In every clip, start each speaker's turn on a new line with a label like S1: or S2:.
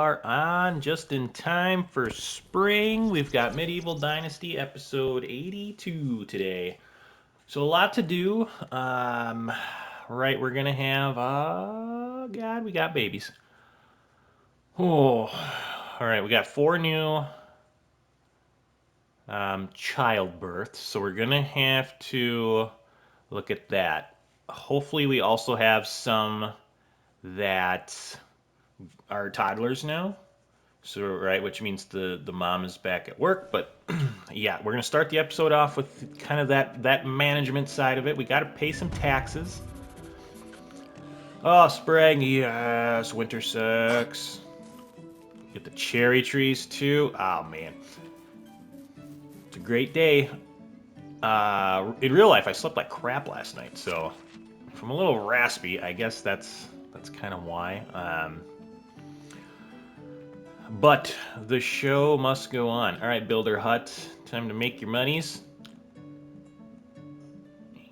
S1: are on just in time for spring. We've got Medieval Dynasty episode 82 today. So a lot to do. Right, we're gonna have, God, we got babies. Oh, all right, we got 4 new childbirths, so we're gonna have to look at that. Hopefully, we also have some that are toddlers now. So right, which means the mom is back at work. But yeah, we're gonna start the episode off with kind of that management side of it. We got to pay some taxes. Oh, spring, yes. Winter sucks. Get the cherry trees too. Oh man, it's a great day. In real life, I slept like crap last night, so if I'm a little raspy, I guess that's kind of why. But the show must go on. All right, Builder Hut, time to make your monies.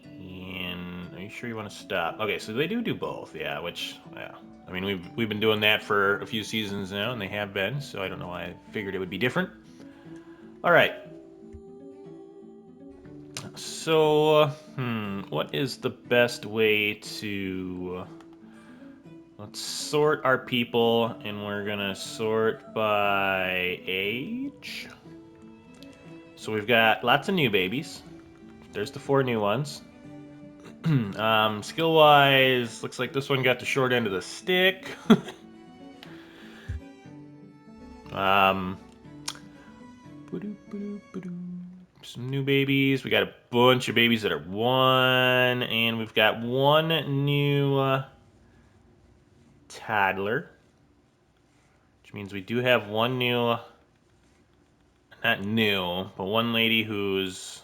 S1: And are you sure you want to stop? Okay, so they do both, yeah. Which, yeah, I mean we've been doing that for a few seasons now, and they have been. So I don't know why I figured it would be different. All right. So, what is the best way to let's sort our people, and we're gonna sort by age. So we've got lots of new babies. There's the 4 new ones. Skill-wise, looks like this one got the short end of the stick. um, some new babies. We got a bunch of babies that are 1, and we've got 1 new toddler, which means we do have 1 new, not new, but 1 lady who's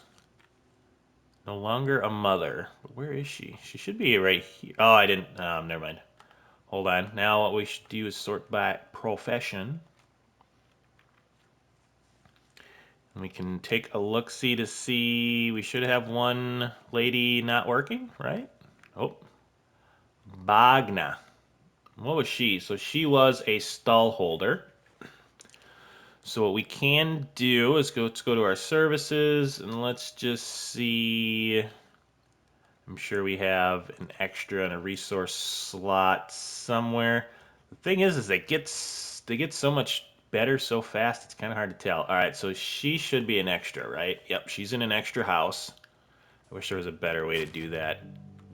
S1: no longer a mother. But where is she? She should be right here. Oh, I didn't. Never mind. Hold on. Now what we should do is sort by profession. And we can take a look-see to see. We should have 1 lady not working, right? Oh, Bagna. What was she? So she was a stall holder. So what we can do is let's go to our services and let's just see. I'm sure we have an extra and a resource slot somewhere. The thing is they get so much better so fast. It's kind of hard to tell. All right, so she should be an extra, right? Yep, she's in an extra house. I wish there was a better way to do that.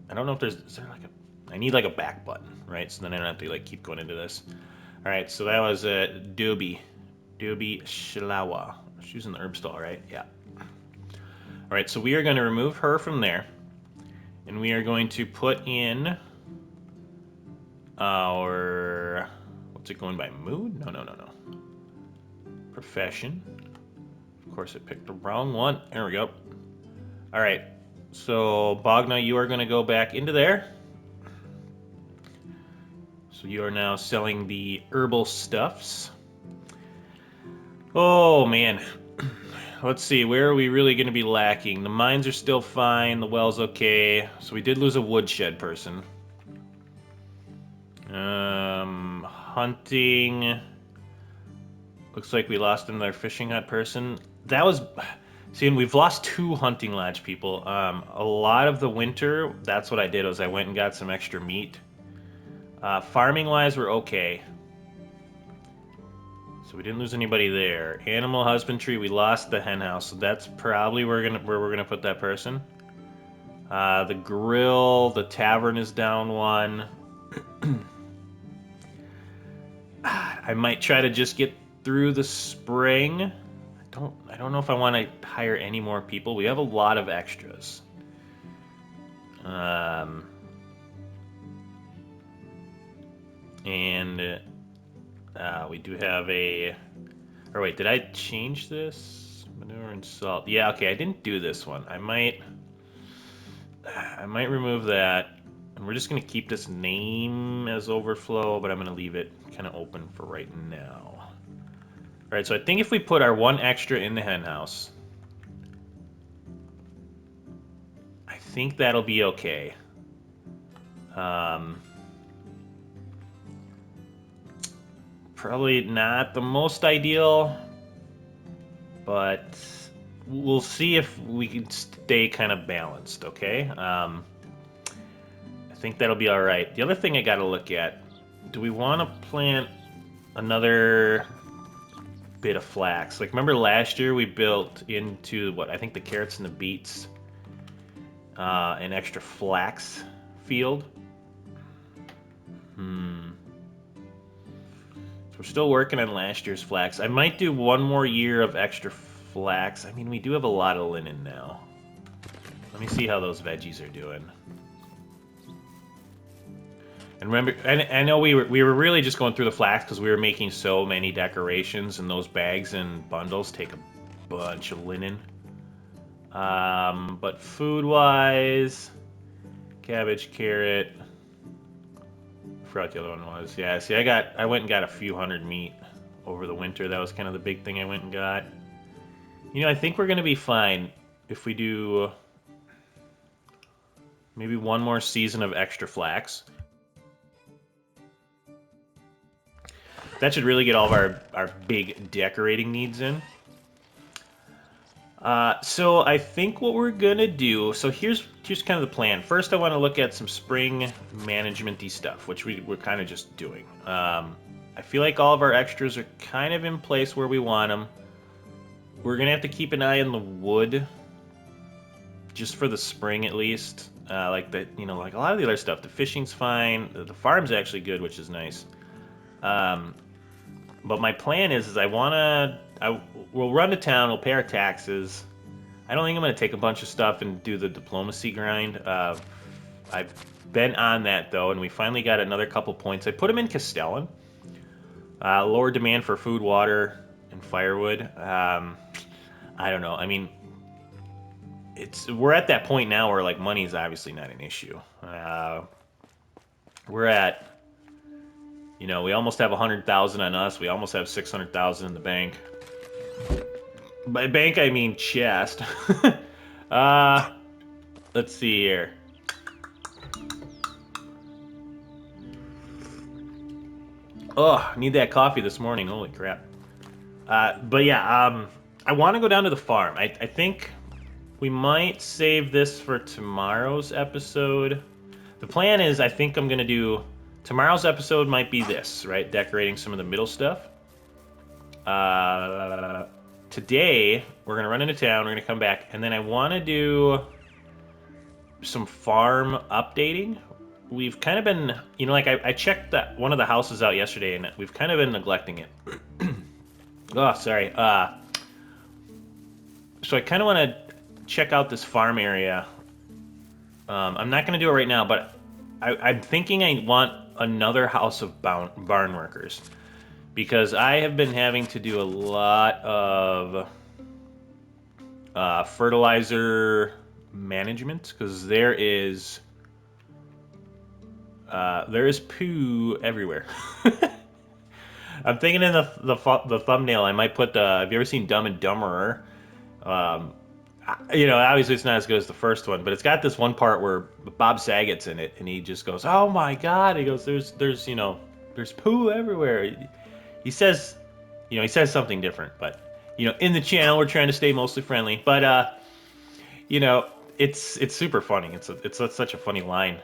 S1: I don't know if is there like a. I need like a back button, right? So then I don't have to like keep going into this. All right, so that was Doby Schlawa. She's in the herb stall, right? Yeah. All right, so we are going to remove her from there. And we are going to put in our, what's it going by, mood? No. Profession. Of course, I picked the wrong one. There we go. All right, so Bogna, you are going to go back into there. So you are now selling the herbal stuffs. Oh, man. Let's see, where are we really going to be lacking? The mines are still fine, the well's okay. So we did lose a woodshed person. Hunting. Looks like we lost another fishing hut person. That was... See, and we've lost 2 hunting lodge people. A lot of the winter, that's what I did, was I went and got some extra meat. Farming-wise, we're okay. So we didn't lose anybody there. Animal husbandry, we lost the hen house, so that's probably where we're gonna put that person. The grill, the tavern is down 1. I might try to just get through the spring. I don't know if I want to hire any more people. We have a lot of extras. And we do have a... Or wait, did I change this? Manure and salt. Yeah, okay, I didn't do this one. I might remove that. And we're just going to keep this name as overflow, but I'm going to leave it kind of open for right now. All right, so I think if we put our 1 extra in the hen house, I think that'll be okay. Probably not the most ideal, but we'll see if we can stay kind of balanced, okay? I think that'll be all right. The other thing I got to look at, do we want to plant another bit of flax? Like, remember last year we built into, what, I think the carrots and the beets, an extra flax field? So we're still working on last year's flax. I might do one more year of extra flax. I mean, we do have a lot of linen now. Let me see how those veggies are doing. And remember, I know we were really just going through the flax because we were making so many decorations, and those bags and bundles take a bunch of linen. But food-wise, cabbage, carrot, I forgot what the other one was. Yeah, see, I went and got a few hundred meat over the winter. That was kind of the big thing I went and got. You know, I think we're gonna be fine if we do maybe one more season of extra flax. That should really get all of our big decorating needs in. So I think what we're gonna do, so here's kind of the plan. First, I want to look at some spring management-y stuff, which we're kind of just doing. I feel like all of our extras are kind of in place where we want them. We're gonna have to keep an eye on the wood, just for the spring at least. Like the, you know, like a lot of the other stuff. The fishing's fine. The farm's actually good, which is nice. But my plan is we'll run to town, we'll pay our taxes. I don't think I'm going to take a bunch of stuff and do the diplomacy grind. I've been on that, though, and we finally got another couple points. I put them in Castellan. Lower demand for food, water, and firewood. I don't know. I mean, we're at that point now where, like, money is obviously not an issue. We're at... You know, we almost have 100,000 on us. We almost have 600,000 in the bank. By bank, I mean chest. Let's see here. Oh, need that coffee this morning. Holy crap. But yeah, I want to go down to the farm. I think we might save this for tomorrow's episode. The plan is, I think I'm going to do... Tomorrow's episode might be this, right? Decorating some of the middle stuff. Today, we're going to run into town. We're going to come back. And then I want to do some farm updating. We've kind of been... You know, like, I checked one of the houses out yesterday, and we've kind of been neglecting it. Oh, sorry. So I kind of want to check out this farm area. I'm not going to do it right now, but I'm thinking I want another house of barn workers, because I have been having to do a lot of fertilizer management, because there is poo everywhere. I'm thinking in the thumbnail I might put have you ever seen Dumb and Dumberer? You know, obviously it's not as good as the first one, but it's got this one part where Bob Saget's in it, and he just goes, "Oh my God!" He goes, "There's you know, there's poo everywhere." He says, you know, he says something different, but you know, in the channel we're trying to stay mostly friendly. But you know, it's super funny. It's such a funny line.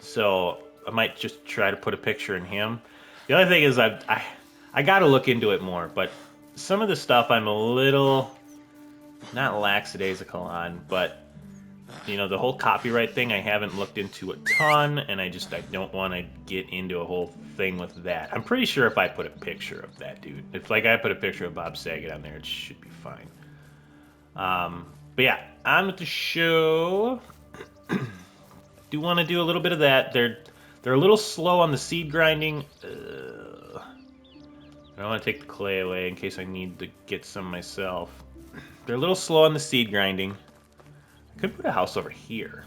S1: So I might just try to put a picture in him. The other thing is I got to look into it more, but some of the stuff I'm a little. Not lackadaisical on, but you know, the whole copyright thing I haven't looked into a ton, and I don't want to get into a whole thing with that. I'm pretty sure if I put a picture of that dude, if like I put a picture of Bob Saget on there, it should be fine. But yeah, on with the show. Do want to do a little bit of that. They're a little slow on the seed grinding. I don't want to take the clay away in case I need to get some myself. They're a little slow on the seed grinding. I could put a house over here.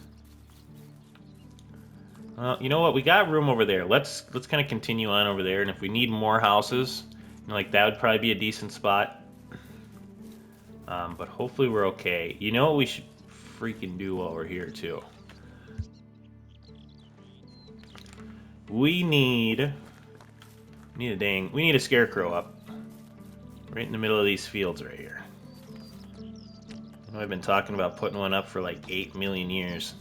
S1: You know what? We got room over there. Let's kind of continue on over there, and if we need more houses, you know, like that would probably be a decent spot. But hopefully we're okay. You know what we should freaking do while we're here too? We need We need a scarecrow up. Right in the middle of these fields right here. I've been talking about putting one up for like 8 million years.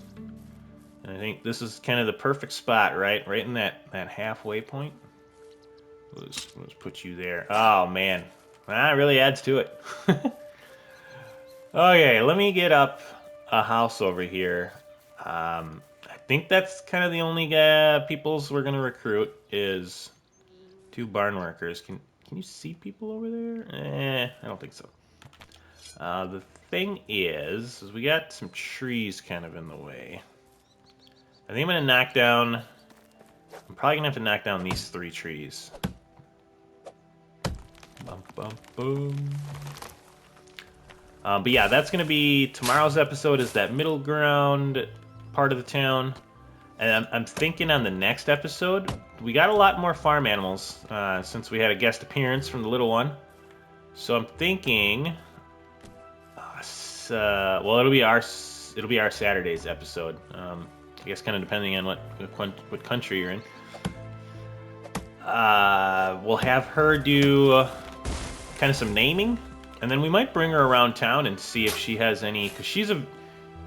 S1: And I think this is kind of the perfect spot, right? Right in that halfway point. Let's put you there. Oh, man. That really adds to it. Okay, let me get up a house over here. I think that's kind of the only peoples we're going to recruit is 2 barn workers. Can you see people over there? I don't think so. The thing is we got some trees kind of in the way. I think I'm going to knock down... I'm probably going to have to knock down these 3 trees. Bum, bum, boom. But yeah, that's going to be... Tomorrow's episode is that middle ground part of the town. And I'm thinking on the next episode, we got a lot more farm animals since we had a guest appearance from the little one. So I'm thinking... well, it'll be our Saturday's episode. I guess kind of depending on what country you're in. We'll have her do kind of some naming, and then we might bring her around town and see if she has any. Because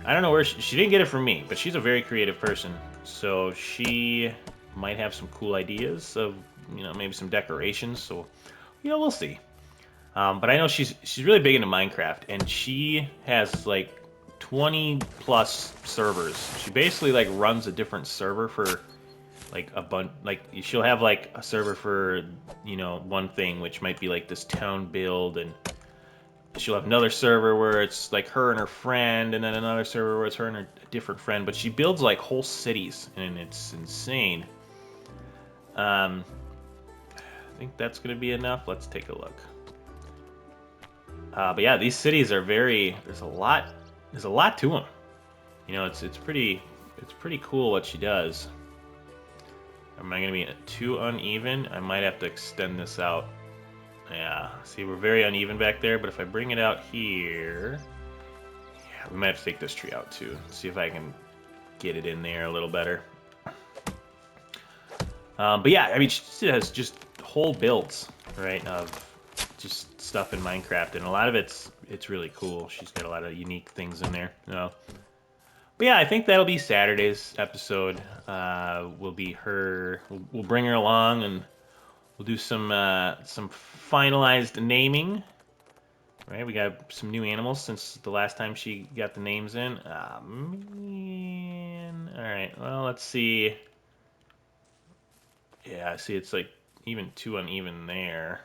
S1: I don't know where she didn't get it from me, but she's a very creative person, so she might have some cool ideas of maybe some decorations. So we'll see. But I know she's really big into Minecraft, and she has like 20 plus servers. She basically like runs a different server for like a bunch. Like she'll have like a server for one thing, which might be like this town build, and she'll have another server where it's like her and her friend, and then another server where it's her and a different friend. But she builds like whole cities, and it's insane. I think that's gonna be enough. Let's take a look. But yeah, these cities are there's a lot to them. It's pretty cool what she does. Am I gonna be too uneven? I might have to extend this out. Yeah, see, we're very uneven back there, but if I bring it out here, yeah, we might have to take this tree out too. See if I can get it in there a little better. But yeah, I mean, she has just whole builds, right, of just stuff in Minecraft, and a lot of it's really cool. She's got a lot of unique things in there. But yeah, I think that'll be Saturday's episode. Will be her. We'll bring her along, and we'll do some finalized naming. Right, we got some new animals since the last time she got the names in. Man. All right, well, let's see. Yeah, I see it's like even too uneven there.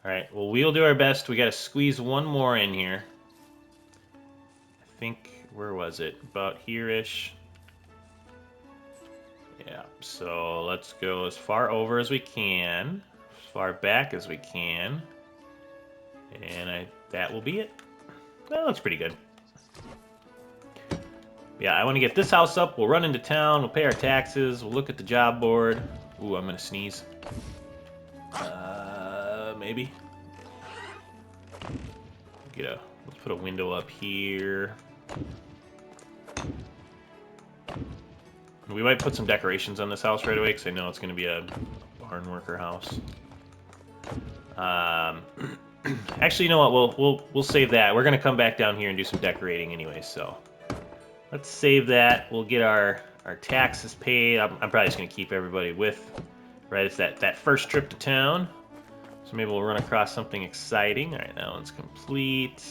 S1: All right, well, we'll do our best. We got to squeeze one more in here. I think, where was it? About here-ish. Yeah, so let's go as far over as we can, as far back as we can, and that will be it. That looks pretty good. Yeah, I want to get this house up. We'll run into town. We'll pay our taxes. We'll look at the job board. Ooh, I'm gonna sneeze. Maybe. Let's put a window up here. We might put some decorations on this house right away because I know it's going to be a barn worker house. Actually, you know what? We'll save that. We're going to come back down here and do some decorating anyway. So let's save that. We'll get our taxes paid. I'm probably just going to keep everybody with. Right, it's that first trip to town. So maybe we'll run across something exciting. All right, that one's complete.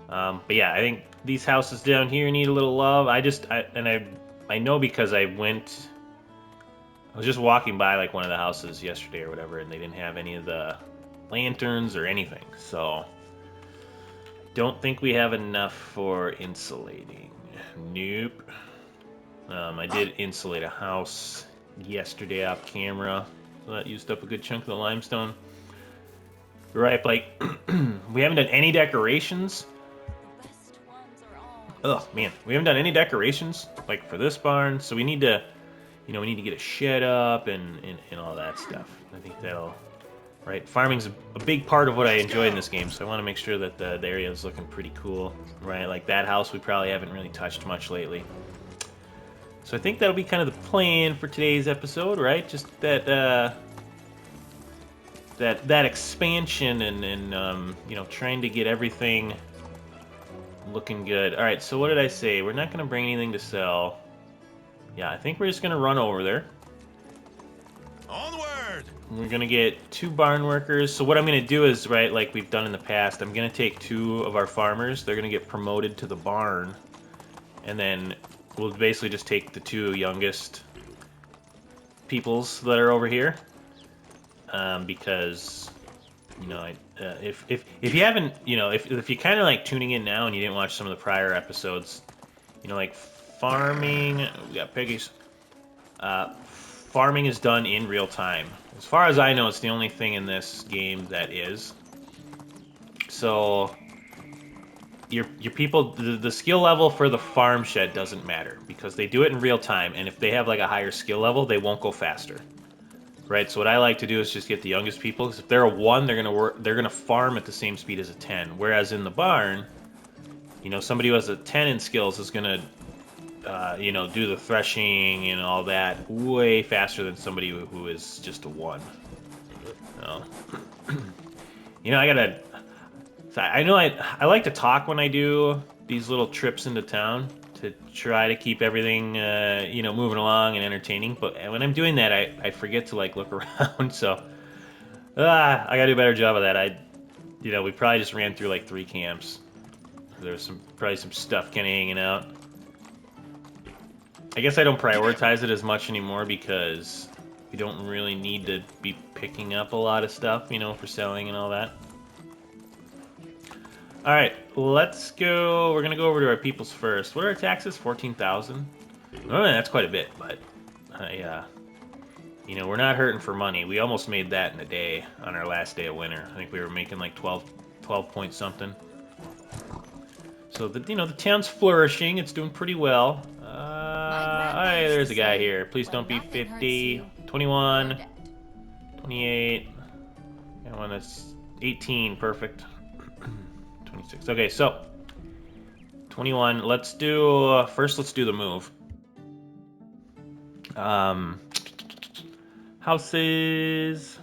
S1: But yeah, I think these houses down here need a little love. I know because I was just walking by like one of the houses yesterday or whatever, and they didn't have any of the lanterns or anything. So don't think we have enough for insulating. Nope. I did insulate a house yesterday off camera. So that used up a good chunk of the limestone. Right, like, we haven't done any decorations. Oh man, we haven't done any decorations, like, for this barn. So we need to, we need to get a shed up and all that stuff. I think that'll, right, farming's a big part of what I enjoy in this game. So I want to make sure that the area is looking pretty cool. Right, like that house we probably haven't really touched much lately. So I think that'll be kind of the plan for today's episode, right? Just that that expansion and you know, trying to get everything looking good. All right, so what did I say? We're not going to bring anything to sell. Yeah, I think we're just going to run over there.
S2: Onward!
S1: We're going to get 2 barn workers. So what I'm going to do is, right, like we've done in the past, I'm going to take 2 of our farmers. They're going to get promoted to the barn. And then we'll basically just take the 2 youngest peoples that are over here. Because, you know, if you haven't, you know, if you're kind of like tuning in now and you didn't watch some of the prior episodes, you know, like farming, we got piggies. Farming is done in real time. As far as I know, it's the only thing in this game that is. So your people, the skill level for the farm shed doesn't matter because they do it in real time, and if they have like a higher skill level, they won't go faster. Right, so what I like to do is just get the youngest people, because if they're a 1, they're gonna farm at the same speed as a 10. Whereas in the barn, you know, somebody who has a 10 in skills is gonna, you know, do the threshing and all that way faster than somebody who is just a 1. So, you know, I know I like to talk when I do these little trips into town to try to keep everything, you know, moving along and entertaining. But when I'm doing that, I forget to like look around. So I gotta do a better job of that. You know, we probably just ran through like 3 camps. There was probably some stuff kind of hanging out. I guess I don't prioritize it as much anymore because we don't really need to be picking up a lot of stuff, you know, for selling and all that. All right, let's go. We're gonna go over to our peoples first. What are our taxes? 14,000. Oh, that's quite a bit, but you know, we're not hurting for money. We almost made that in a day on our last day of winter. I think we were making like 12 point something. So you know, the town's flourishing. It's doing pretty well. Hey, there's a guy here. Please don't be 50. 21. 28. I want that's 18. Perfect. 26. Okay, so 21. Let's do first. Let's do the move. Houses.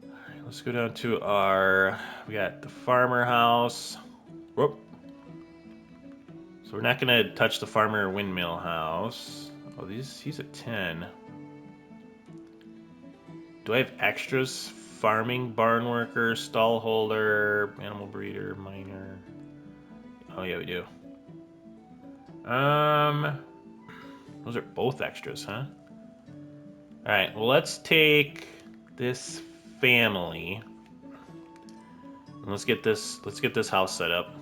S1: All right, let's go down to our. We got the farmer house. Whoop. So we're not gonna touch the farmer windmill house. Oh, he's at 10. Do I have extras? Farming, barn worker, stall holder, animal breeder, miner. Oh yeah, we do. Those are both extras, huh? All right. Well, let's take this family. And let's get this house set up.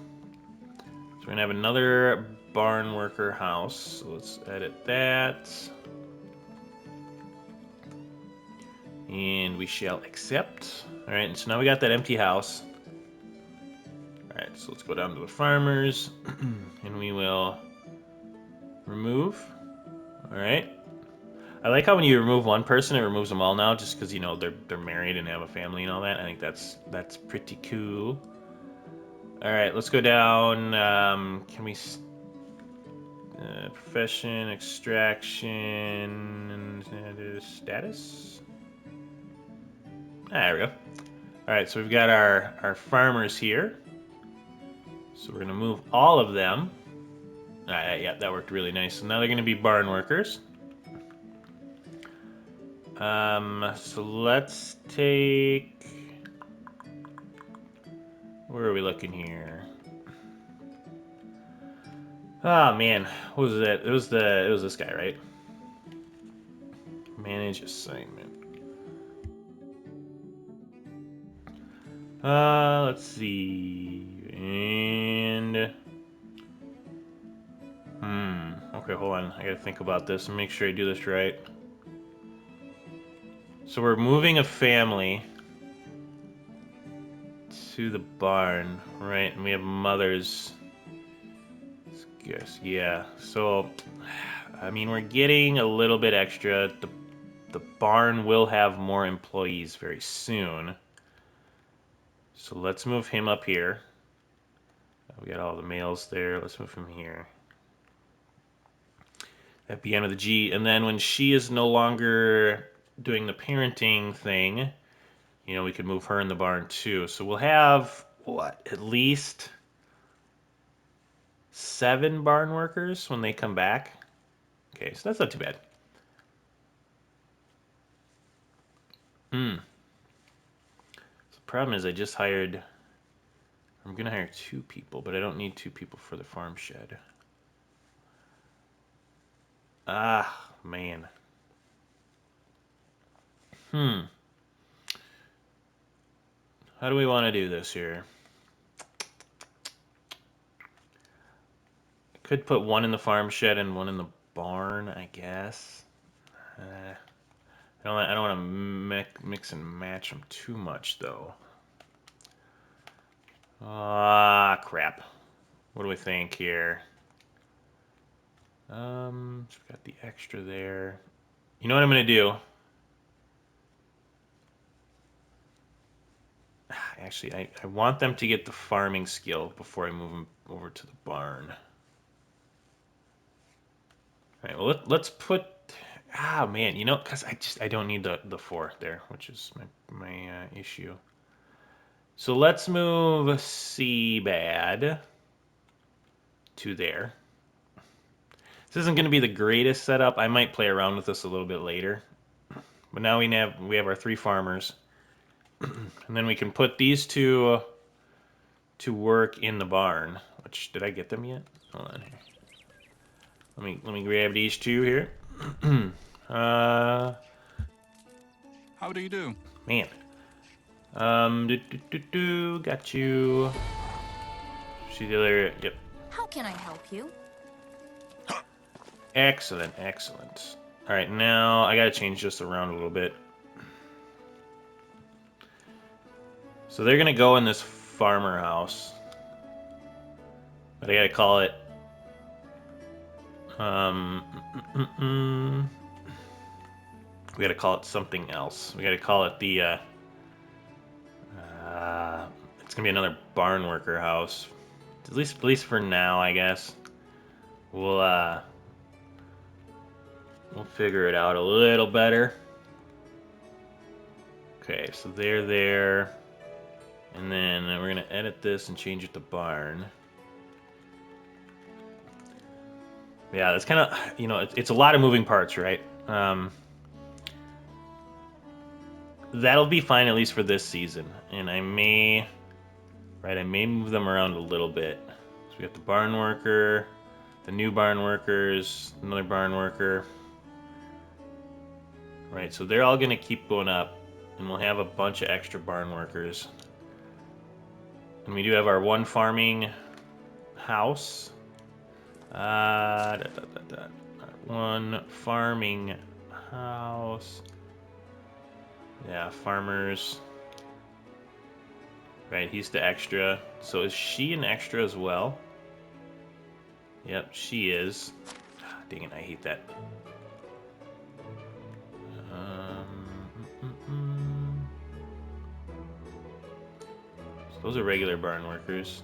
S1: So we're gonna have another barn worker house. So let's edit that. And we shall accept. All right, and so now we got that empty house. All right, so let's go down to the farmers, and we will remove. All right. I like how when you remove one person, it removes them all now, just because you know they're married and have a family and all that. I think that's pretty cool. All right, let's go down. Can we profession, extraction, status? There we go. All right, so we've got our farmers here. So we're gonna move all of them. All right, yeah, that worked really nice. So now they're gonna be barn workers. So let's take. Where are we looking here? Oh man, what was that? It was this guy, right? Manage assignment. Let's see. And okay, hold on. I gotta think about this and make sure I do this right. So we're moving a family to the barn, right? And we have mothers. Yes, yeah. So, I mean, we're getting a little bit extra. The barn will have more employees very soon. So let's move him up here. We got all the males there. Let's move him here. That began with a G. And then when she is no longer doing the parenting thing, you know, we could move her in the barn too. So we'll have, what, at least 7 barn workers when they come back. Okay, so that's not too bad. So the problem is I just hired, I'm going to hire 2 people, but I don't need 2 people for the farm shed. Ah, man. How do we want to do this here? Could put 1 in the farm shed and 1 in the barn, I guess. I don't want to mix and match them too much, though. Ah, crap. What do we think here? So we've got the extra there. You know what I'm going to do? Actually, I want them to get the farming skill before I move them over to the barn. All right, well, let's put... Ah, man, you know, because I don't need the 4 there, which is my issue. So let's move Seabad to there. This isn't going to be the greatest setup. I might play around with this a little bit later. But now we have our 3 farmers. And then we can put these 2 to work in the barn. Which, did I get them yet? Hold on here. Let me grab these 2 here. How
S2: do you do?
S1: Man. Got you. See the other, yep.
S3: How can I help you?
S1: Excellent, excellent. All right, now I gotta change this around a little bit. So they're gonna go in this farmer house, but I gotta call it. We gotta call it something else. We gotta call it the. It's gonna be another barn worker house. At least for now, I guess. We'll figure it out a little better. Okay, so they're there. And then we're going to edit this and change it to barn. Yeah, that's kind of, you know, it's a lot of moving parts, right? That'll be fine, at least for this season. And I may move them around a little bit. So we got the barn worker, the new barn workers, another barn worker. Right, so they're all going to keep going up. And we'll have a bunch of extra barn workers. And we do have our 1 farming house. 1 farming house. Yeah, farmers. Right, he's the extra. So is she an extra as well? Yep, she is. Dang it, I hate that. So those are regular barn workers.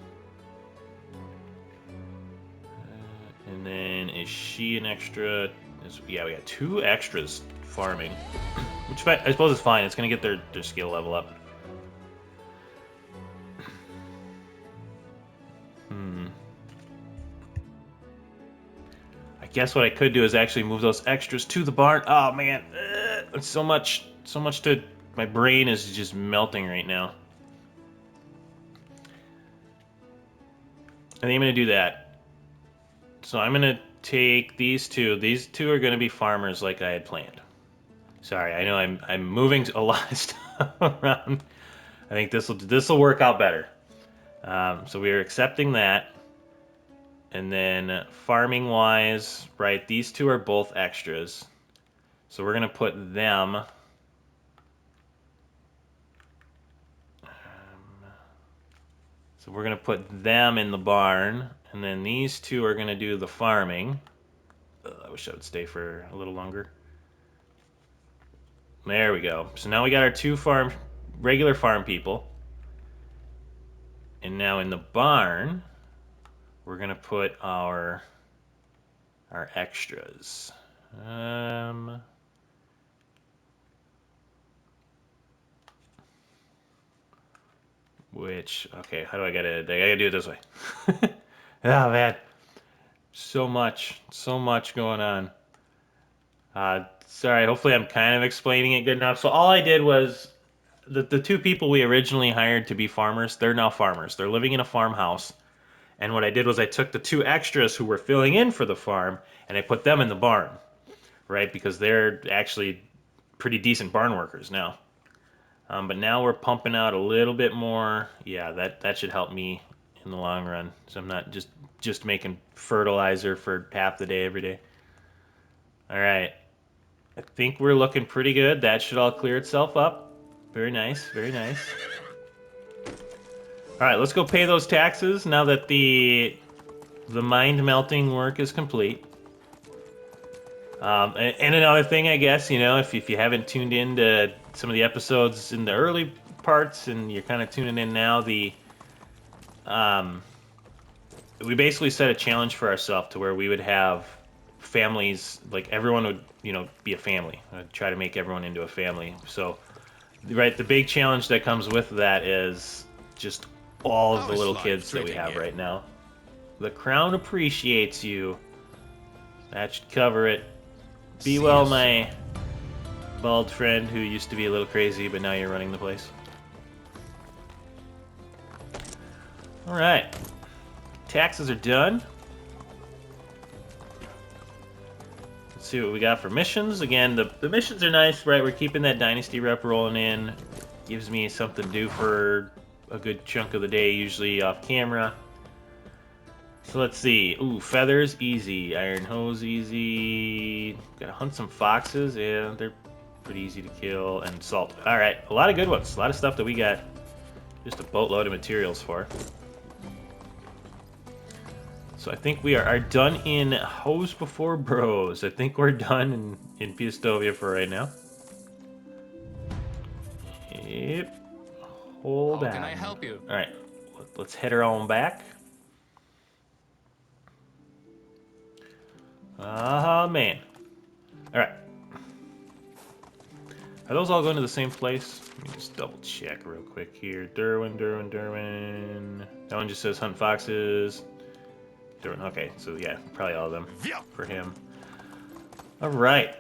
S1: And then is she an extra? Yeah, we got 2 extras farming. Which I suppose is fine. It's going to get their skill level up. I guess what I could do is actually move those extras to the barn. Oh, man. It's so much to... My brain is just melting right now. I think I'm going to do that. So I'm going to take these 2. These 2 are going to be farmers like I had planned. Sorry, I know I'm moving a lot of stuff around. I think this will work out better. So we are accepting that. And then farming wise, right, these 2 are both extras. So we're going to put them. So we're going to put them in the barn. And then these 2 are going to do the farming. I wish I would stay for a little longer. There we go. So now we got our 2 regular farm people. And now in the barn, we're going to put our our extras. Okay, how do I gotta do it this way. Oh man, so much going on. Sorry, hopefully I'm kind of explaining it good enough. So all I did was the two people we originally hired to be farmers, they're now farmers. They're living in a farmhouse. And what I did was I took the two extras who were filling in for the farm and I put them in the barn, right? Because they're actually pretty decent barn workers now. But now we're pumping out a little bit more. Yeah, that should help me in the long run. So I'm not just making fertilizer for half the day every day. All right. I think we're looking pretty good. That should all clear itself up. Very nice, very nice. All right, let's go pay those taxes now that the mind melting work is complete. And another thing, I guess, if you haven't tuned in to some of the episodes in the early parts and you're kind of tuning in now, um, we basically set a challenge for ourselves to where we would have families, like everyone would, be a family. I'd try to make everyone into a family. So, right, the big challenge that comes with that is just all of
S2: How
S1: the
S2: is
S1: little
S2: life
S1: kids that we
S2: treating
S1: have
S2: you?
S1: right now. The crown appreciates you. That should cover it. Be
S2: See
S1: well,
S2: you soon.
S1: my bald friend who used to be a little crazy, but now you're running the place. All right. Taxes are done. Let's see what we got for missions. Again, the missions are nice, right? We're keeping that Dynasty rep rolling in. Gives me something to do for a good chunk of the day, usually off camera. So let's see. Ooh, feathers, easy. Iron hose, easy. Gotta hunt some foxes. Yeah, they're pretty easy to kill. And salt. All right, a lot of good ones. A lot of stuff that we got just a boatload of materials for. So I think we are done in Hose Before Bros. I think we're done in Piastovia for right now. Yep. Hold
S2: How can I
S1: on.
S2: help you?
S1: All right, let's head her on back. Ah, man. All right. Are those all going to the same place? Let me just double check real quick here. Derwin. That one just says hunt foxes. Derwin. Okay, so yeah, probably all of them for him. All right.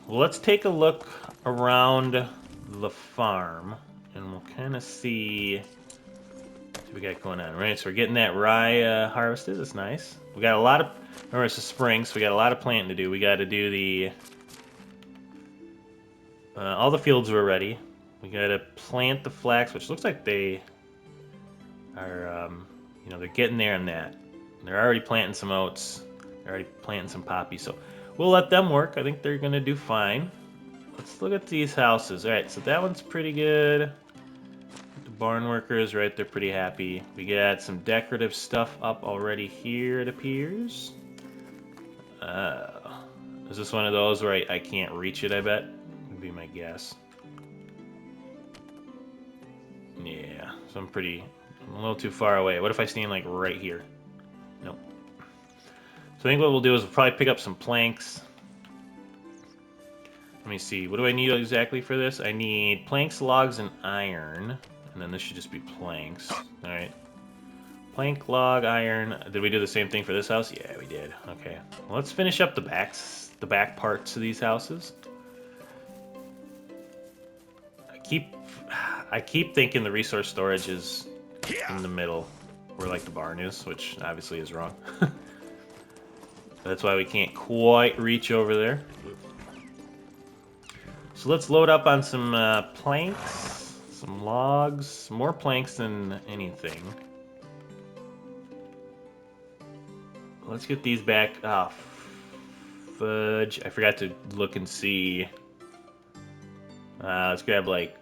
S1: Well, let's take a look around the farm, and we'll kind of see what we got going on. Right, so we're getting that rye harvested. That's nice. We got a lot of. Remember, it's a spring, so we got a lot of planting to do. We got to do the. All the fields were ready. We got to plant the flax, which looks like they are. They're getting there on that. They're already planting some oats. They're already planting some poppies. So we'll let them work. I think they're gonna do fine. Let's look at these houses. All right, so that one's pretty good. The barn workers, right, they're pretty happy. We got some decorative stuff up already here, it appears. Uh, is this one of those where I can't reach it, I bet? Would be my guess. Yeah, so I'm a little too far away. What if I stand, like, right here? Nope. So I think what we'll do is we'll probably pick up some planks. Let me see. What do I need exactly for this? I need planks, logs, and iron. And then this should just be planks. All right. Plank, log, iron. Did we do the same thing for this house? Yeah, we did. Okay. Well, let's finish up the back parts of these houses. I keep thinking the resource storage is in the middle, where like the barn is, which obviously is wrong. That's why we can't quite reach over there. So let's load up on some planks, some logs, more planks than anything. Let's get these back. Ah, fudge. I forgot to look and see. Let's grab like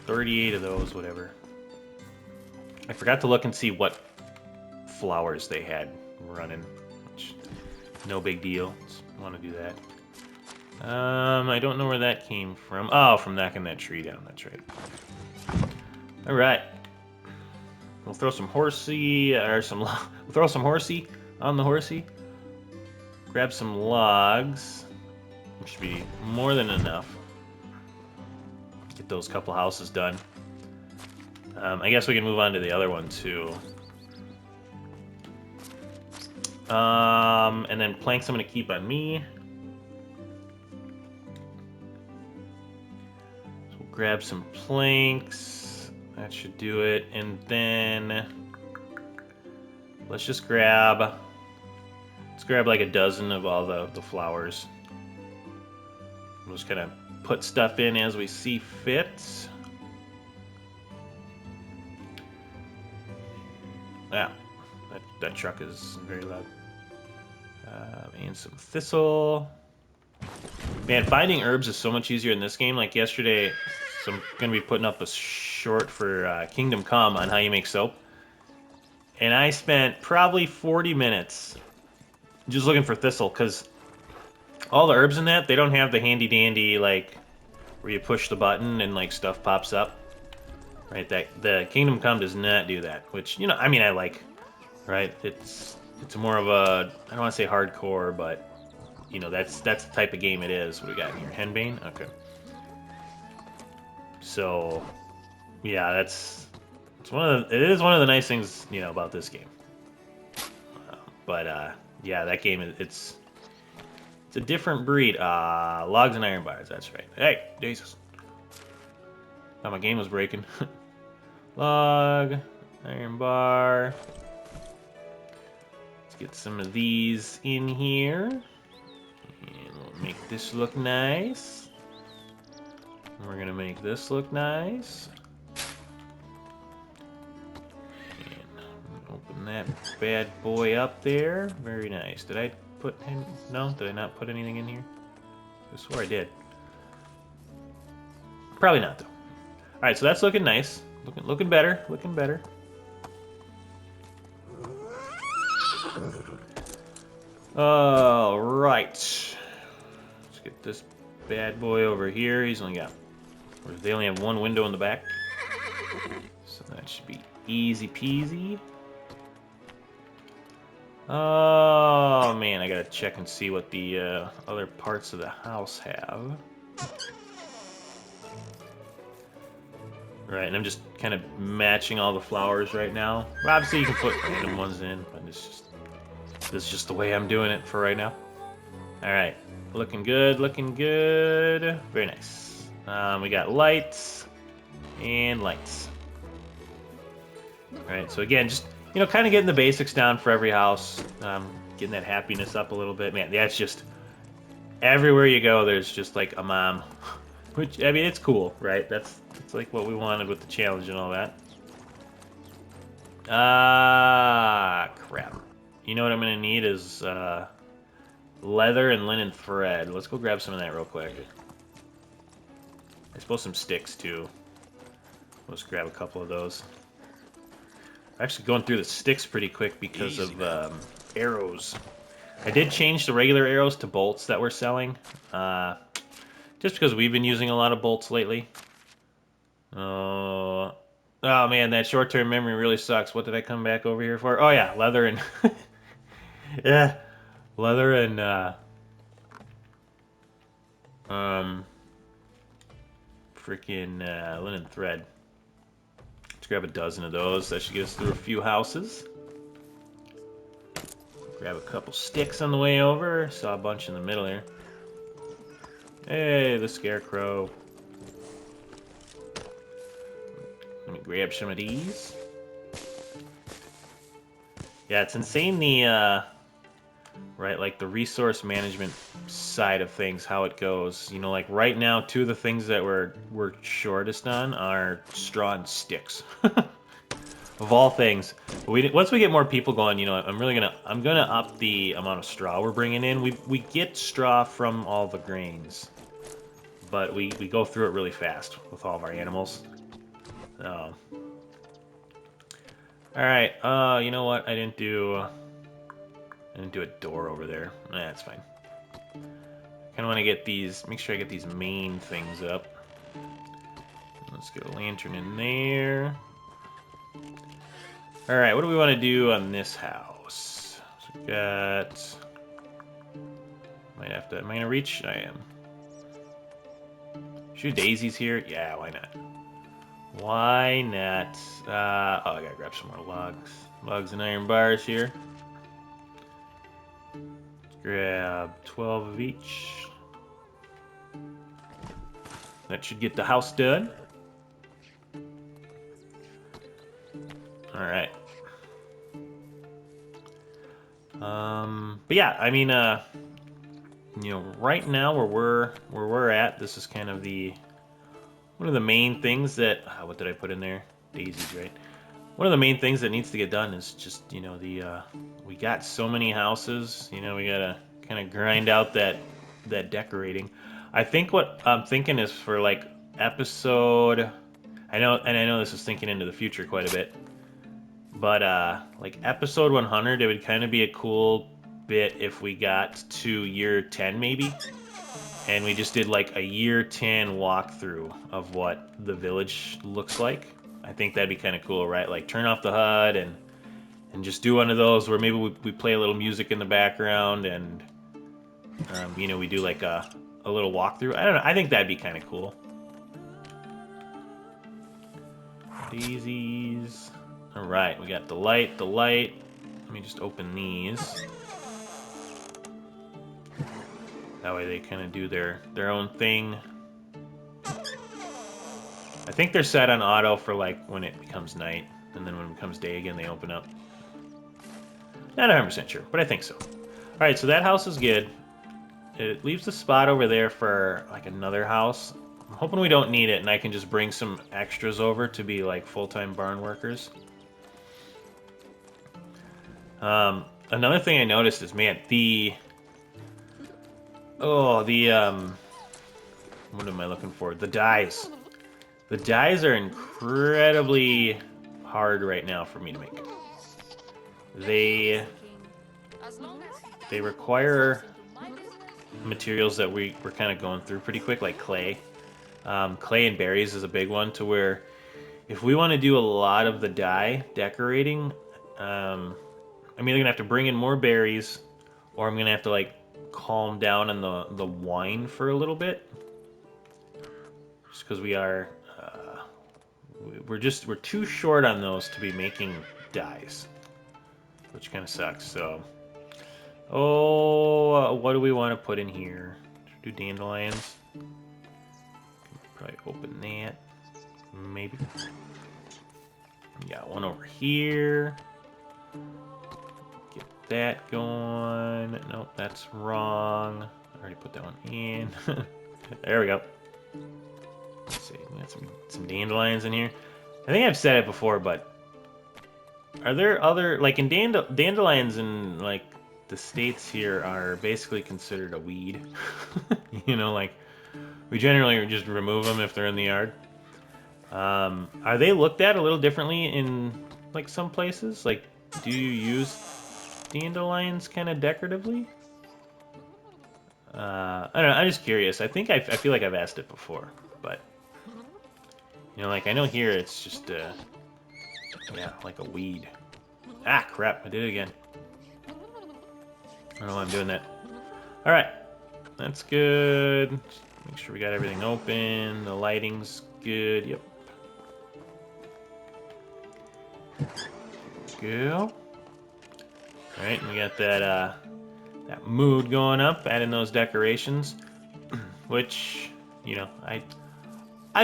S1: 38 of those, whatever. I forgot to look and see what flowers they had running, which no big deal. Want to do that. I don't know where that came from. Oh, from knocking that tree down. That's right. All right. We'll throw some horsey, or we'll throw some horsey on the horsey. grab some logs. Which should be more than enough. Get those couple houses done. I guess we can move on to the other one too. And then planks I'm going to keep on me. So we'll grab some planks. That should do it. And then let's just grab... Let's grab like a dozen of all the flowers. We'll just kind of put stuff in as we see fit. Yeah, that truck is very loud. And some thistle. Man, finding herbs is so much easier in this game. Like yesterday, so I'm going to be putting up a short for Kingdom Come on how you make soap. And I spent probably 40 minutes just looking for thistle, because all the herbs in that, they don't have the handy-dandy, like, where you push the button and, like, stuff pops up. Right, that the Kingdom Come does not do that, which, you know, I mean, I like, right? It's more of a, I don't want to say hardcore, but, you know, that's the type of game it is. What do we got in here? Henbane? Okay. So, yeah, it is one of the nice things, you know, about this game. Yeah, that game, it's a different breed. Logs and iron bars, that's right. Hey, Jesus. Thought my game was breaking. Log, iron bar. Let's get some of these in here. And we'll make this look nice. And we're gonna make this look nice. And open that bad boy up there. Very nice. Did I put him? No, did I not put anything in here? I swore I did. Probably not though. Alright, so that's looking nice. Looking better. Looking better. Alright. Let's get this bad boy over here. He's only got... They only have one window in the back. So that should be easy peasy. Oh, man. I gotta check and see what the other parts of the house have. Right, and I'm just kind of matching all the flowers right now. Well, obviously, you can put random ones in, but this is just the way I'm doing it for right now. All right, looking good, looking good. Very nice. We got lights and lights. All right, so again, just, you know, kind of getting the basics down for every house. Getting that happiness up a little bit. Man, that's just, everywhere you go, there's just like a mom. Which, I mean, it's cool, right? That's like what we wanted with the challenge and all that. Crap. You know what I'm gonna need is leather and linen thread. Let's go grab some of that real quick. I suppose some sticks too. Let's grab a couple of those. I'm actually going through the sticks pretty quick because of arrows. I did change the regular arrows to bolts that we're selling. Just because we've been using a lot of bolts lately. Oh man, that short-term memory really sucks. What did I come back over here for? Oh yeah, leather and yeah, leather and freaking linen thread. Let's grab a dozen of those. That should get us through a few houses. Grab a couple sticks on the way over. Saw a bunch in the middle here. Hey, the scarecrow. Let me grab some of these. Yeah, it's insane the, right, like the resource management side of things, how it goes. You know, like right now, two of the things that we're shortest on are straw and sticks. Of all things. Once we get more people going, you know, I'm gonna up the amount of straw we're bringing in. We get straw from all the grains, but we go through it really fast with all of our animals. All right. You know what? I didn't do a door over there. That's fine. Kind of want to get these. Make sure I get these main things up. Let's get a lantern in there. All right. What do we want to do on this house? So we got Might have to. Am I gonna reach? I am. Shoot daisies here? Yeah, why not? Why not? Oh, I gotta grab some more logs. Logs and iron bars here. Let's grab 12 of each. That should get the house done. Alright. But yeah, I mean, you know, right now where we're at, this is kind of one of the main things that what did I put in there? Daisies, right? One of the main things that needs to get done is just, you know, we got so many houses, you know, we gotta kind of grind out that decorating. I think what I'm thinking is for like episode, I know this is thinking into the future quite a bit, but like episode 100, it would kind of be a cool bit if we got to year 10 maybe, and we just did like a year 10 walkthrough of what the village looks like. I think that'd be kind of cool, right? Like turn off the HUD and just do one of those where maybe we play a little music in the background and you know, we do like a little walkthrough. I don't know. I think that'd be kind of cool. Daisies. All right, we got the light, the light. Let me just open these. That way they kind of do their own thing. I think they're set on auto for like when it becomes night, and then when it becomes day again, they open up. Not 100% sure, but I think so. All right, so that house is good. It leaves the spot over there for like another house. I'm hoping we don't need it, and I can just bring some extras over to be like full-time barn workers. Another thing I noticed is, man, what am I looking for? The dyes. The dyes are incredibly hard right now for me to make. They require materials that we're kind of going through pretty quick, like clay. Clay and berries is a big one, to where if we want to do a lot of the dye decorating, I'm either gonna have to bring in more berries, or I'm gonna have to like calm down on the wine for a little bit, just because we're too short on those to be making dyes, which kind of sucks. So, what do we want to put in here? Should we do dandelions? Probably open that. Maybe. Got one over here. Get that going. Nope, that's wrong. I already put that one in. There we go. Let's see. We got some dandelions in here. I think I've said it before, but are there other, like in dandelions in like the states here are basically considered a weed. You know, like we generally just remove them if they're in the yard. Are they looked at a little differently in like some places? Like, do you use dandelions kind of decoratively? I don't know. I'm just curious. I think I feel like I've asked it before, but you know, like I know here it's just yeah, like a weed. Ah, crap! I did it again. I don't know why I'm doing that. All right, that's good. Just make sure we got everything open. The lighting's good. Yep. Go. All right, we got that mood going up, adding those decorations, which, you know, I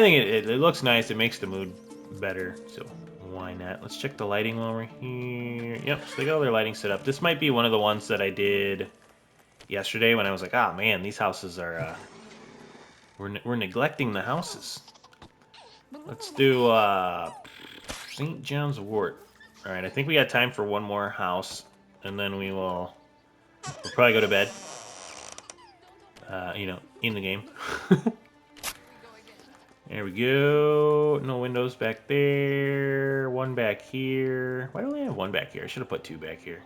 S1: think it looks nice. It makes the mood better, so why not? Let's check the lighting while we're here. Yep, so they got all their lighting set up. This might be one of the ones that I did yesterday when I was like, ah, man, these houses are, we're neglecting the houses. Let's do St. John's Wort. All right, I think we got time for one more house, and then we'll probably go to bed. You know, in the game. There we go. No windows back there. One back here. Why don't I have one back here? I should have put two back here.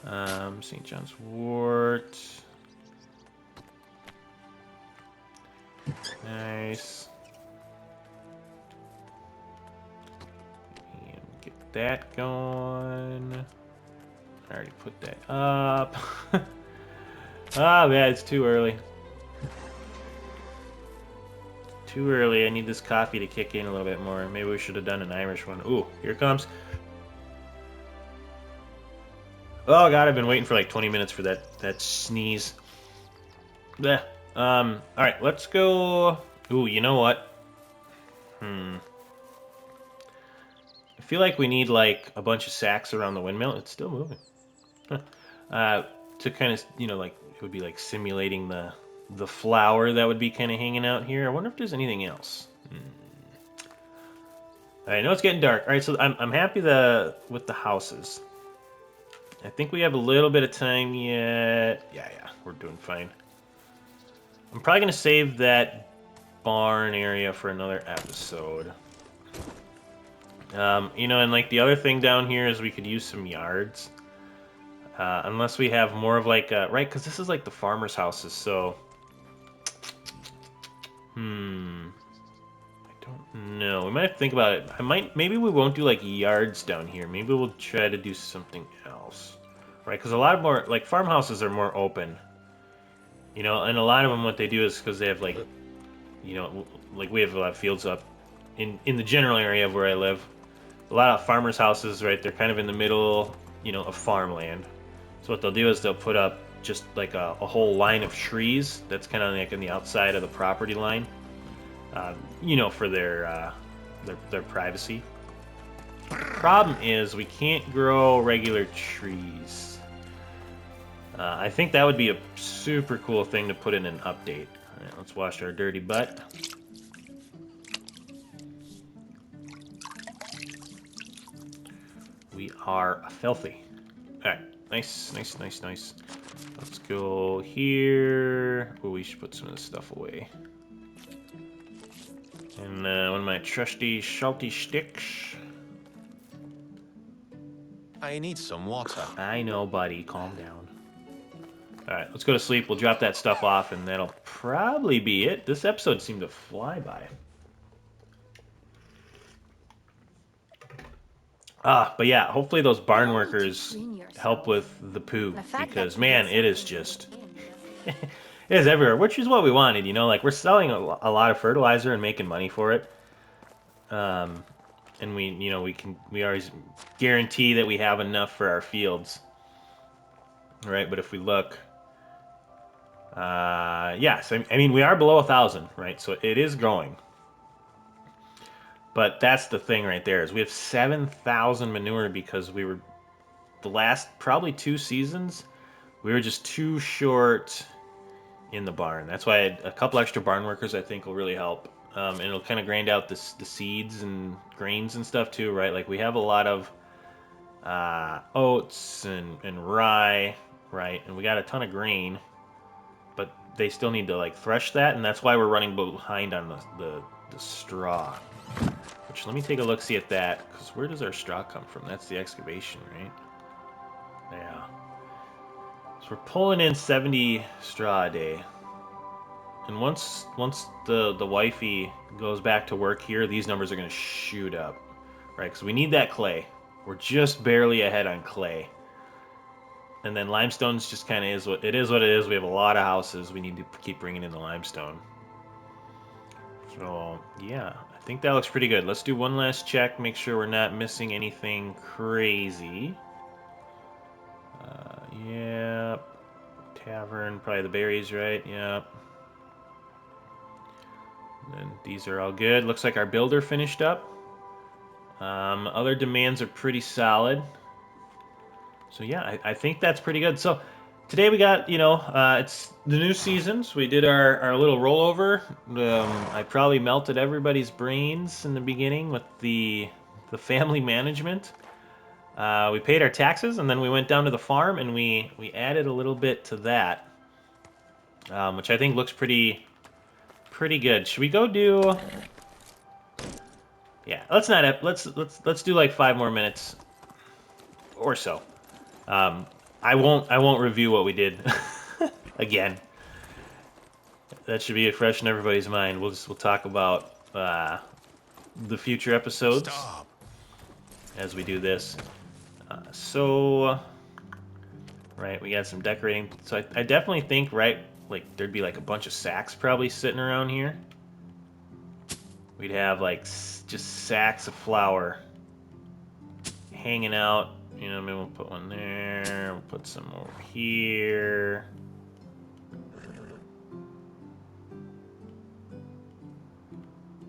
S1: No. St. John's Wort. Nice. And get that going. I already already put that up. Ah, man, it's too early. Too early. I need this coffee to kick in a little bit more. Maybe we should have done an Irish one. Ooh, here it comes. Oh god, I've been waiting for like 20 minutes for that sneeze. Blech. All right, let's go. Ooh, you know what? I feel like we need like a bunch of sacks around the windmill. It's still moving. To kind of, like it would be like simulating the flower that would be kind of hanging out here. I wonder if there's anything else. I know it's getting dark. All right, so I'm happy with the houses. I think we have a little bit of time yet. Yeah, we're doing fine. I'm probably gonna save that barn area for another episode. And like the other thing down here is we could use some yards. Unless we have more of like right, because this is like the farmers' houses. So, I don't know. We might have to think about it. Maybe we won't do like yards down here. Maybe we'll try to do something else, right? Because a lot more like farmhouses are more open. And a lot of them, what they do is because they have like, like we have a lot of fields up in the general area of where I live. A lot of farmers' houses, right? They're kind of in the middle, of farmland. So what they'll do is they'll put up just like a whole line of trees that's kind of like on the outside of the property line, for their privacy. Problem is we can't grow regular trees. I think that would be a super cool thing to put in an update. All right, let's wash our dirty butt. We are filthy. All right, nice. Let's go here. Oh, we should put some of this stuff away. And one of my trusty salty sticks.
S3: I need some water.
S1: I know, buddy. Calm down. All right, let's go to sleep. We'll drop that stuff off, and that'll probably be it. This episode seemed to fly by. But yeah, hopefully those barn workers help with the poo, because man, it is just it is everywhere, which is what we wanted. Like we're selling a lot of fertilizer and making money for it. And we always guarantee that we have enough for our fields, right? But if we look, yes, I mean we are below 1,000, right? So it is growing. But that's the thing right there is we have 7,000 manure because we were the last probably 2 seasons we were just too short in the barn. That's why a couple extra barn workers I think will really help. And it'll kind of grind out the seeds and grains and stuff too, right? Like we have a lot of oats and rye, right? And we got a ton of grain, but they still need to like thresh that, and that's why we're running behind on the straw. Which, let me take a look, see at that, because where does our straw come from? That's the excavation, right? Yeah. So we're pulling in 70 straw a day. And once the wifey goes back to work here, these numbers are going to shoot up, right? Because we need that clay. We're just barely ahead on clay. And then limestone's just kind of is what it is. We have a lot of houses. We need to keep bringing in the limestone. So, yeah, I think that looks pretty good. Let's do one last check, make sure we're not missing anything crazy. Yep. Tavern, probably the berries, right? Yep. And these are all good. Looks like our builder finished up. Other demands are pretty solid. So, yeah, I think that's pretty good. So, today we got, it's the new season, so we did our little rollover. I probably melted everybody's brains in the beginning with the family management. We paid our taxes, and then we went down to the farm, and we added a little bit to that, which I think looks pretty good. Should we go do? Yeah, let's do like 5 more minutes or so. I won't review what we did again. That should be fresh in everybody's mind. We'll talk about the future episodes as we do this. So Right, we got some decorating. So I definitely think, right, like there'd be like a bunch of sacks probably sitting around here. We'd have like just sacks of flour hanging out. You know, maybe we'll put one there. We'll put some over here.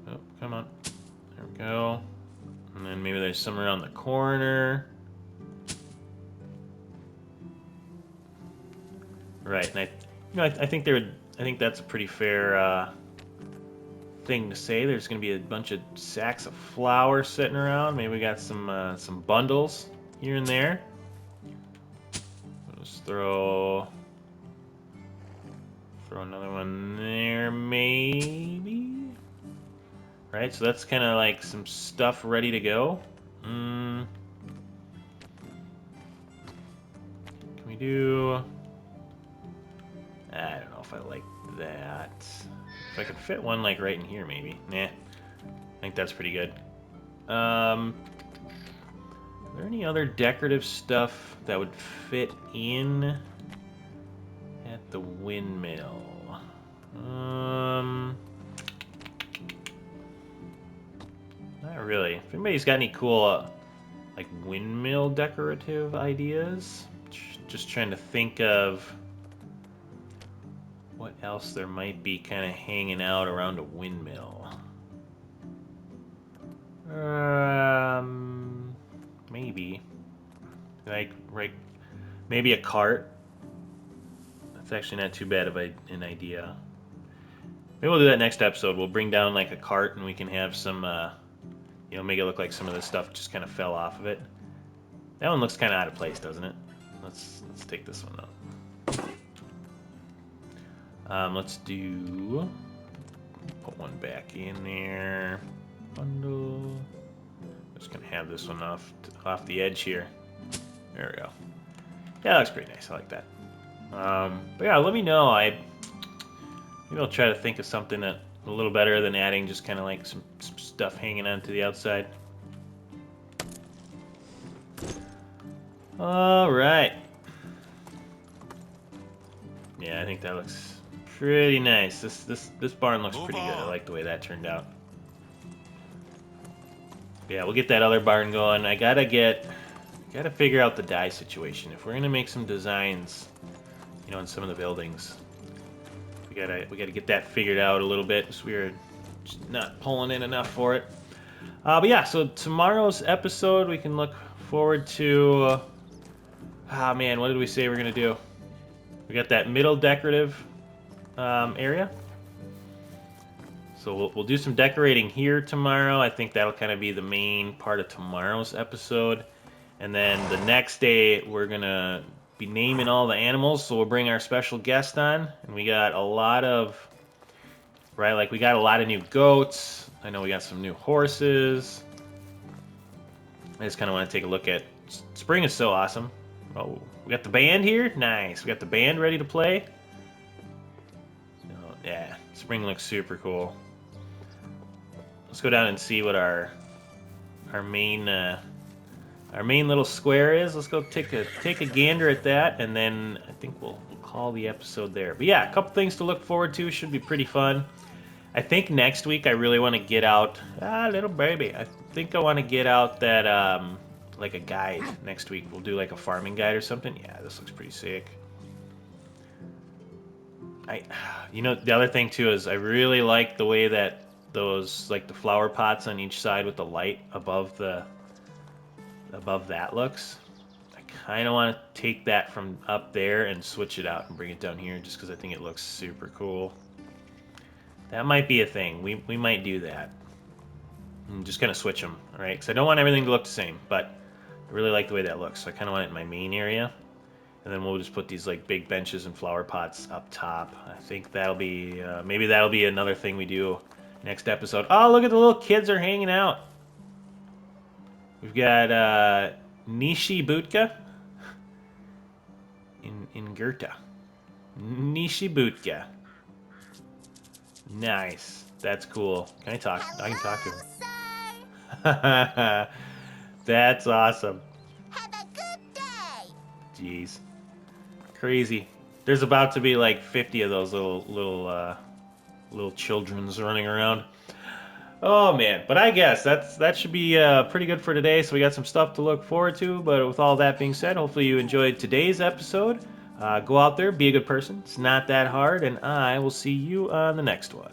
S1: Oh, come on. There we go. And then maybe there's some around the corner. Right, and I think there would. I think that's a pretty fair thing to say. There's going to be a bunch of sacks of flour sitting around. Maybe we got some bundles here and there. Let's throw another one there, maybe. Right, so that's kind of like some stuff ready to go. Can we do? I don't know if I like that. If I could fit one like right in here, maybe. Nah, I think that's pretty good. Are there any other decorative stuff that would fit in at the windmill? Not really. If anybody's got any cool, like windmill decorative ideas, just trying to think of what else there might be kind of hanging out around a windmill. Maybe like right, maybe a cart. That's actually not too bad of an idea. Maybe we'll do that next episode. We'll bring down like a cart and we can have some, make it look like some of the stuff just kind of fell off of it. That one looks kind of out of place, doesn't it? Let's take this one up. Let's put one back in there. Bundle. Just gonna have this one off the edge here. There we go. Yeah, that looks pretty nice. I like that. But yeah, let me know. Maybe I'll try to think of something that a little better than adding just kind of like some stuff hanging onto the outside. All right. Yeah, I think that looks pretty nice. This barn looks pretty good. I like the way that turned out. Yeah, we'll get that other barn going. I gotta figure out the dye situation. If we're gonna make some designs, in some of the buildings, we gotta get that figured out a little bit, because we were just not pulling in enough for it. But yeah, so tomorrow's episode we can look forward to. Man, what did we say we're gonna do? We got that middle decorative area. So we'll do some decorating here tomorrow. I think that'll kind of be the main part of tomorrow's episode. And then the next day, we're going to be naming all the animals. So we'll bring our special guest on. And we got a lot of, right, like we got a lot of new goats. I know we got some new horses. I just kind of want to take a look at, spring is so awesome. Oh, we got the band here. Nice. We got the band ready to play. So, yeah, spring looks super cool. Let's go down and see what our main little square is. Let's go take a gander at that, and then I think we'll call the episode there. But yeah, a couple things to look forward to. Should be pretty fun. I think next week I really want to get out little baby. I think I want to get out that like a guide next week. We'll do like a farming guide or something. Yeah, this looks pretty sick. The other thing too is I really like the way that those, like the flower pots on each side with the light above that looks. I kind of want to take that from up there and switch it out and bring it down here, just because I think it looks super cool. That might be a thing. We might do that. And just kind of switch them, all right? Because I don't want everything to look the same, but I really like the way that looks. So I kind of want it in my main area. And then we'll just put these like big benches and flower pots up top. I think that'll be, maybe that'll be another thing we do next episode. Oh, look at the little kids are hanging out. We've got Nishi Butka in Goethe. Nishi Butka. Nice. That's cool. Can I talk? I can talk to him. That's awesome.
S4: Have a good day.
S1: Jeez. Crazy. There's about to be like 50 of those little childrens running around. Oh man, but I guess that should be pretty good for today. So we got some stuff to look forward to. But with all that being said, hopefully you enjoyed today's episode. Go out there, be a good person. It's not that hard, and I will see you on the next one.